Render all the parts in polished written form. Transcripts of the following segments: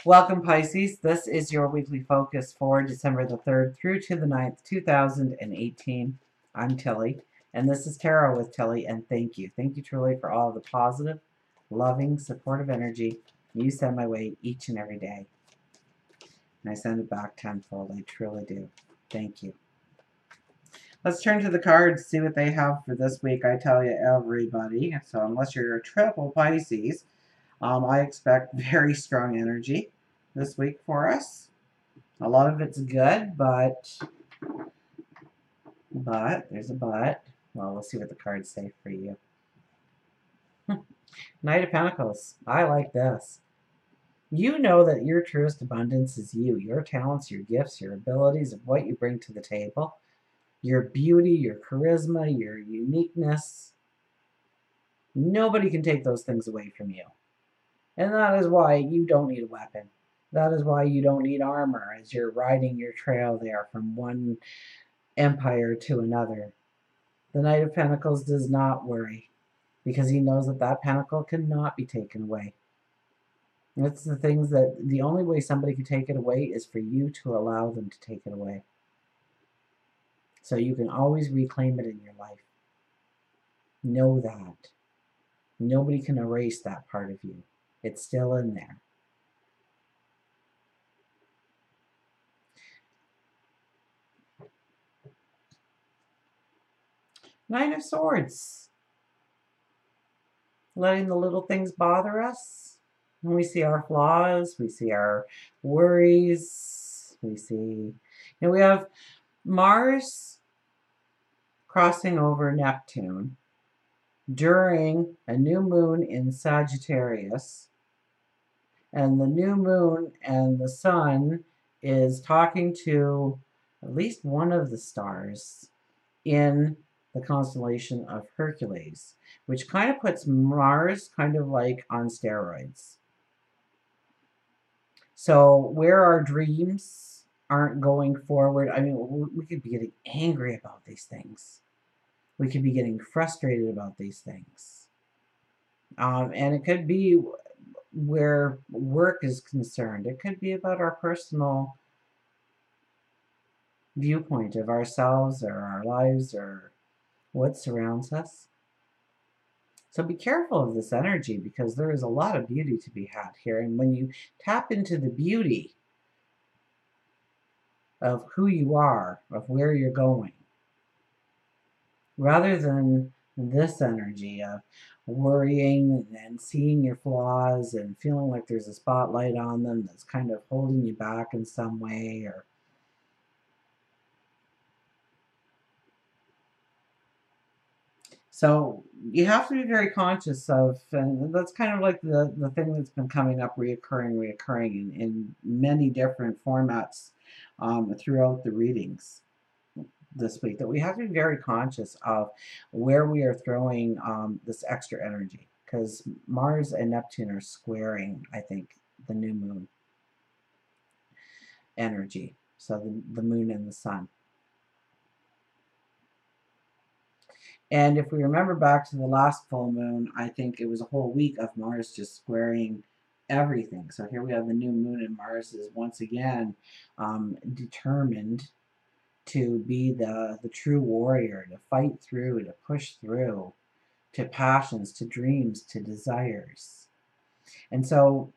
Welcome, Pisces. This is your weekly focus for December the 3rd through to the 9th, 2018. I'm Tilly, and this is Tarot with Tilly, and thank you. Thank you truly for all the positive, loving, supportive energy you send my way each and every day. And I send it back tenfold. I truly do. Thank you. Let's turn to the cards, see what they have for this week. I tell you, everybody. So unless you're a triple Pisces, I expect very strong energy this week for us. A lot of it's good, but there's a but. Well, we'll see what the cards say for you. Knight of Pentacles. I like this. You know that your truest abundance is you. Your talents, your gifts, your abilities, of what you bring to the table. Your beauty, your charisma, your uniqueness. Nobody can take those things away from you. And that is why you don't need a weapon. That is why you don't need armor as you're riding your trail there from one empire to another. The Knight of Pentacles does not worry because he knows that that pentacle cannot be taken away. It's the things that the only way somebody can take it away is for you to allow them to take it away. So you can always reclaim it in your life. Know that. Nobody can erase that part of you. It's still in there. Nine of Swords. Letting the little things bother us. When we see our flaws, we see our worries, we see, we have Mars crossing over Neptune during a new moon in Sagittarius. And the new moon and the sun is talking to at least one of the stars in the constellation of Hercules, which kind of puts Mars kind of like on steroids. So where our dreams aren't going forward, I mean, we could be getting angry about these things. We could be getting frustrated about these things. And it could be where work is concerned. It could be about our personal viewpoint of ourselves or our lives or what surrounds us. So be careful of this energy because there is a lot of beauty to be had here. And when you tap into the beauty of who you are, of where you're going, rather than this energy of worrying and seeing your flaws and feeling like there's a spotlight on them that's kind of holding you back in some way, or so you have to be very conscious of, and that's kind of like the thing that's been coming up reoccurring in many different formats throughout the readings this week, that we have to be very conscious of where we are throwing this extra energy, because Mars and Neptune are squaring, I think, the new moon energy. So the moon and the sun. And if we remember back to the last full moon, I think it was a whole week of Mars just squaring everything. So here we have the new moon, and Mars is once again determined to be the true warrior, to fight through, to push through, to passions, to dreams, to desires. And so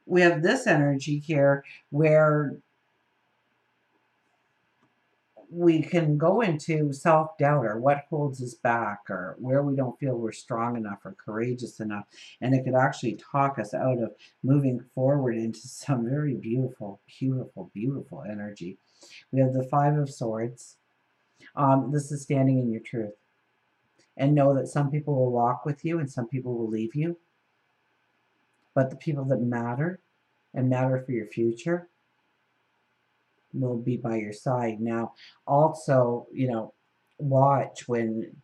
we have this energy here where we can go into self-doubt, or what holds us back, or where we don't feel we're strong enough or courageous enough. And it could actually talk us out of moving forward into some very beautiful, beautiful, beautiful energy. We have the Five of Swords. This is standing in your truth. And know that some people will walk with you and some people will leave you. But the people that matter and matter for your future will be by your side. Now, also, watch when,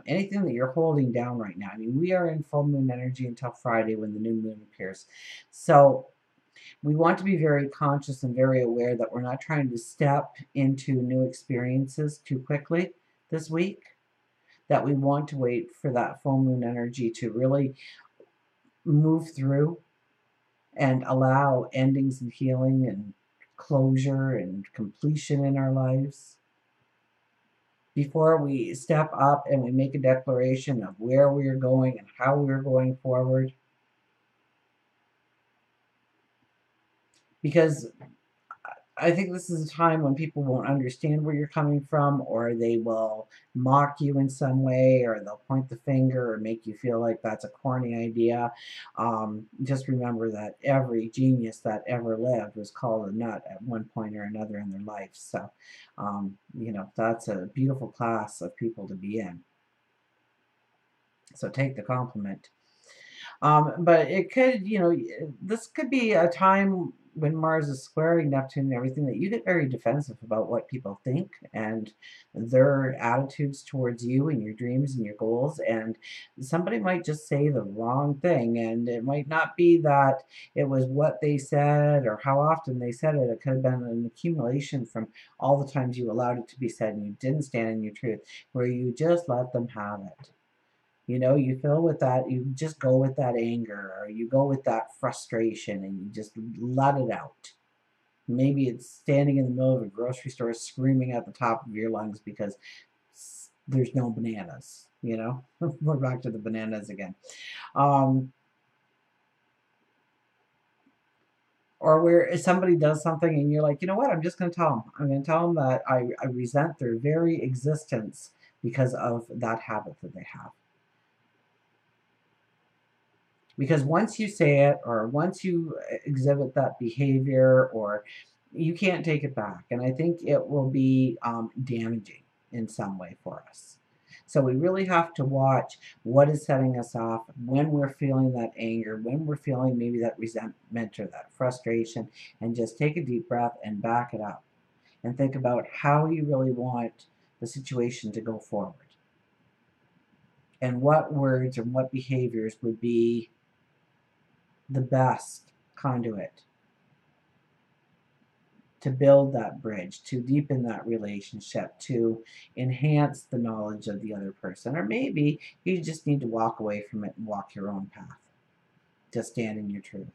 anything that you're holding down right now. I mean, we are in full moon energy until Friday when the new moon appears. So we want to be very conscious and very aware that we're not trying to step into new experiences too quickly this week, that we want to wait for that full moon energy to really move through and allow endings and healing and closure and completion in our lives before we step up and we make a declaration of where we are going and how we're going forward. Because I think this is a time when people won't understand where you're coming from, or they will mock you in some way, or they'll point the finger or make you feel like that's a corny idea. Just remember that every genius that ever lived was called a nut at one point or another in their life. So, that's a beautiful class of people to be in. So take the compliment. But it could, this could be a time when Mars is squaring Neptune and everything that you get very defensive about what people think and their attitudes towards you and your dreams and your goals. And somebody might just say the wrong thing. And it might not be that it was what they said or how often they said it. It could have been an accumulation from all the times you allowed it to be said and you didn't stand in your truth, where you just let them have it. You feel with that, you just go with that anger or you go with that frustration and you just let it out. Maybe it's standing in the middle of a grocery store screaming at the top of your lungs because there's no bananas, We're back to the bananas again. Or where somebody does something and you're like, you know what, I'm just going to tell them. I'm going to tell them that I resent their very existence because of that habit that they have. Because once you say it or once you exhibit that behavior, or you can't take it back. And I think it will be damaging in some way for us. So we really have to watch what is setting us off when we're feeling that anger, when we're feeling maybe that resentment or that frustration, and just take a deep breath and back it up and think about how you really want the situation to go forward. And what words and what behaviors would be the best conduit to build that bridge, to deepen that relationship, to enhance the knowledge of the other person. Or maybe you just need to walk away from it and walk your own path. Just stand in your truth.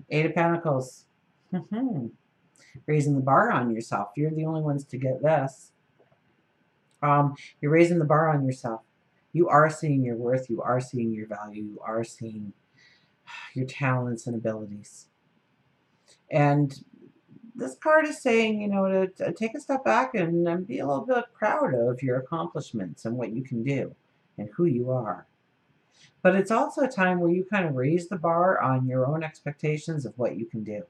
Eight of Pentacles. Raising the bar on yourself. You're the only ones to get this. You're raising the bar on yourself. You are seeing your worth. You are seeing your value. You are seeing your talents and abilities. And this card is saying, to take a step back and be a little bit proud of your accomplishments and what you can do and who you are. But it's also a time where you kind of raise the bar on your own expectations of what you can do.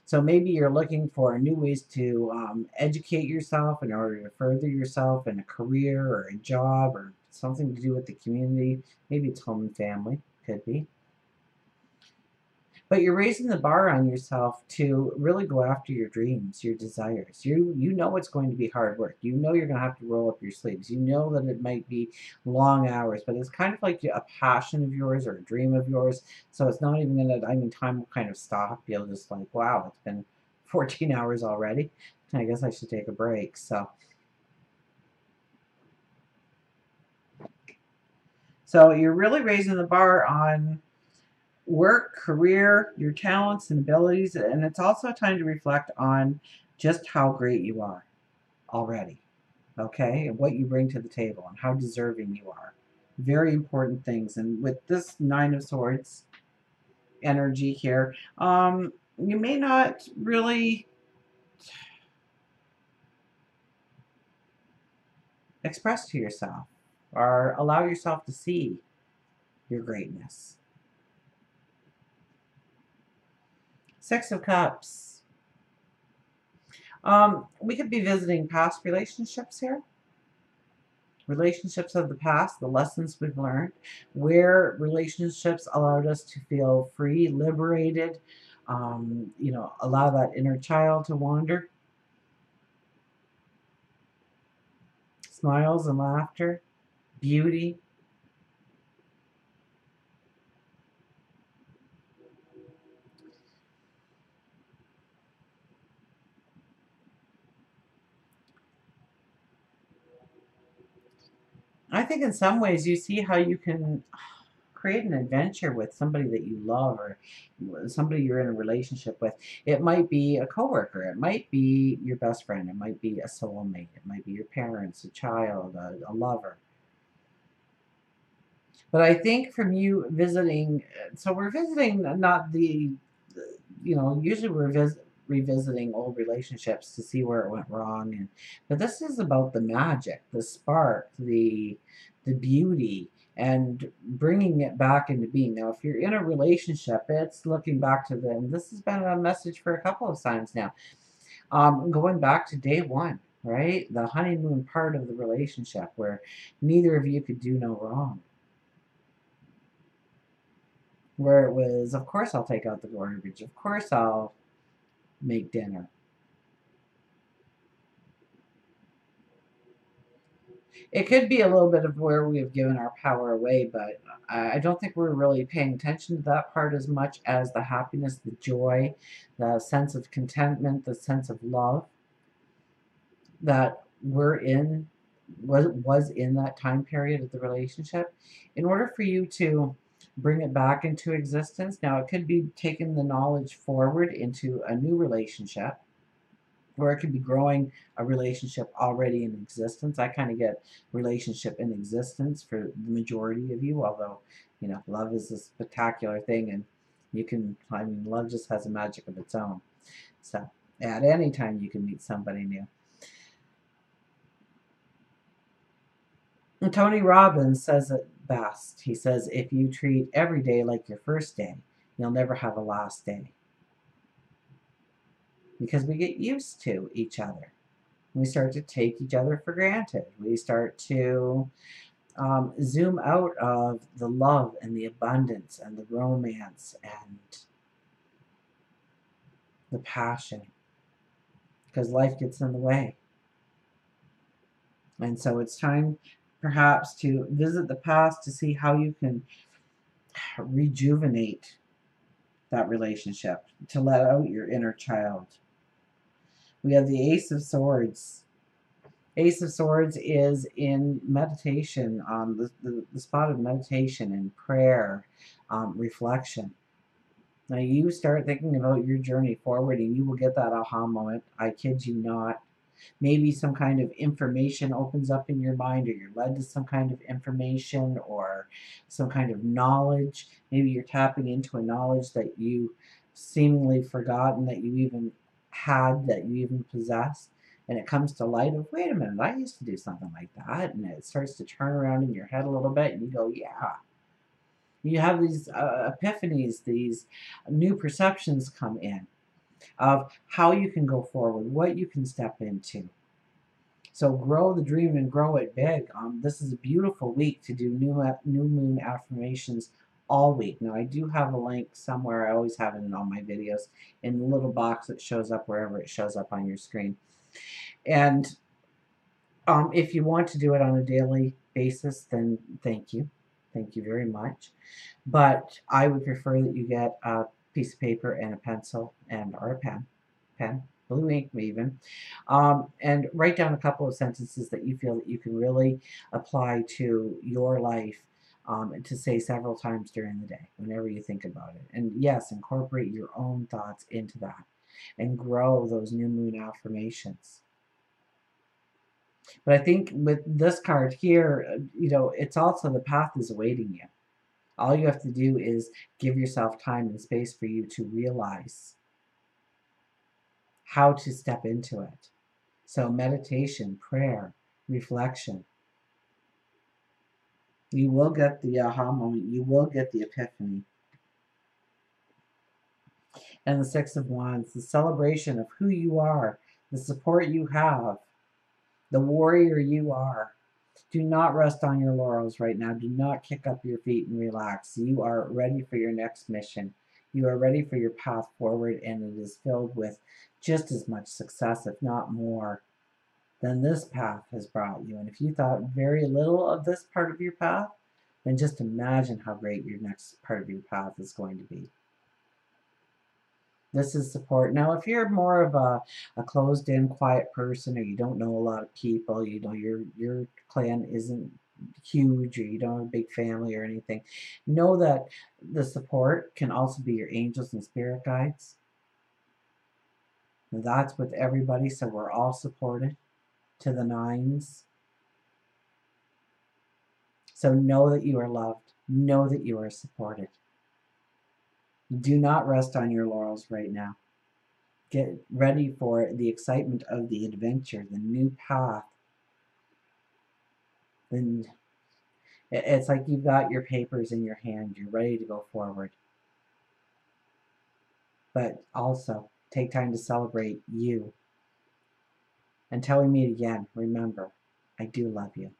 So maybe you're looking for new ways to educate yourself in order to further yourself in a career or a job or something to do with the community. Maybe it's home and family, could be. But you're raising the bar on yourself to really go after your dreams, your desires. You know it's going to be hard work. You know you're going to have to roll up your sleeves. You know that it might be long hours, but it's kind of like a passion of yours or a dream of yours. So it's not even going to, time will kind of stop. You'll just like, wow, it's been 14 hours already. I guess I should take a break. So you're really raising the bar on work, career, your talents and abilities, and it's also a time to reflect on just how great you are already, okay, and what you bring to the table and how deserving you are. Very important things. And with this Nine of Swords energy here, you may not really express to yourself or allow yourself to see your greatness. Six of Cups. We could be visiting past relationships here. Relationships of the past, the lessons we've learned, where relationships allowed us to feel free, liberated, allow that inner child to wander. Smiles and laughter, beauty. I think in some ways you see how you can create an adventure with somebody that you love or somebody you're in a relationship with. It might be a coworker, it might be your best friend, it might be a soulmate, it might be your parents, a child, a lover. But I think from you visiting, so we're visiting not usually we're revisiting old relationships to see where it went wrong, but this is about the magic, the spark, the beauty, and bringing it back into being. Now, if you're in a relationship, it's looking back to them. This has been a message for a couple of times now. Going back to day one, right? The honeymoon part of the relationship where neither of you could do no wrong. Where it was, of course I'll take out the garbage, of course I'll make dinner. It could be a little bit of where we have given our power away, but I don't think we're really paying attention to that part as much as the happiness, the joy, the sense of contentment, the sense of love that we're in, was in that time period of the relationship. In order for you to bring it back into existence, now it could be taking the knowledge forward into a new relationship, or it could be growing a relationship already in existence. I kind of get relationship in existence for the majority of you, although, love is a spectacular thing, and love just has a magic of its own. So at any time you can meet somebody new. And Tony Robbins says it best. He says, if you treat every day like your first day, you'll never have a last day. Because we get used to each other. We start to take each other for granted. We start to zoom out of the love and the abundance and the romance and the passion, because life gets in the way. And so it's time perhaps to visit the past to see how you can rejuvenate that relationship, to let out your inner child. We have the Ace of Swords. Ace of Swords is in meditation, the spot of meditation and prayer, reflection. Now you start thinking about your journey forward and you will get that aha moment. I kid you not. Maybe some kind of information opens up in your mind, or you're led to some kind of information or some kind of knowledge. Maybe you're tapping into a knowledge that you seemingly forgotten that you even had, that you even possessed. And it comes to light of, wait a minute, I used to do something like that. And it starts to turn around in your head a little bit and you go, yeah. You have these epiphanies, these new perceptions come in of how you can go forward, what you can step into. So grow the dream and grow it big. This is a beautiful week to do new moon affirmations all week. Now I do have a link somewhere. I always have it in all my videos in the little box that shows up wherever it shows up on your screen. And if you want to do it on a daily basis, then thank you. Thank you very much. But I would prefer that you get a piece of paper and a pencil or a pen, blue ink even, and write down a couple of sentences that you feel that you can really apply to your life, to say several times during the day whenever you think about it. And yes, incorporate your own thoughts into that and grow those new moon affirmations. But I think with this card here, it's also the path is awaiting you. All you have to do is give yourself time and space for you to realize how to step into it. So meditation, prayer, reflection. You will get the aha moment. You will get the epiphany. And the Six of Wands, the celebration of who you are, the support you have, the warrior you are. Do not rest on your laurels right now. Do not kick up your feet and relax. You are ready for your next mission. You are ready for your path forward, and it is filled with just as much success, if not more, than this path has brought you. And if you thought very little of this part of your path, then just imagine how great your next part of your path is going to be. This is support. Now, if you're more of a closed-in, quiet person, or you don't know a lot of people, your clan isn't huge or you don't have a big family or anything, know that the support can also be your angels and spirit guides. That's with everybody, so we're all supported to the nines. So know that you are loved. Know that you are supported. Do not rest on your laurels right now. Get ready for the excitement of the adventure, the new path. Then it's like you've got your papers in your hand. You're ready to go forward. But also, take time to celebrate you. Until we meet again, remember, I do love you.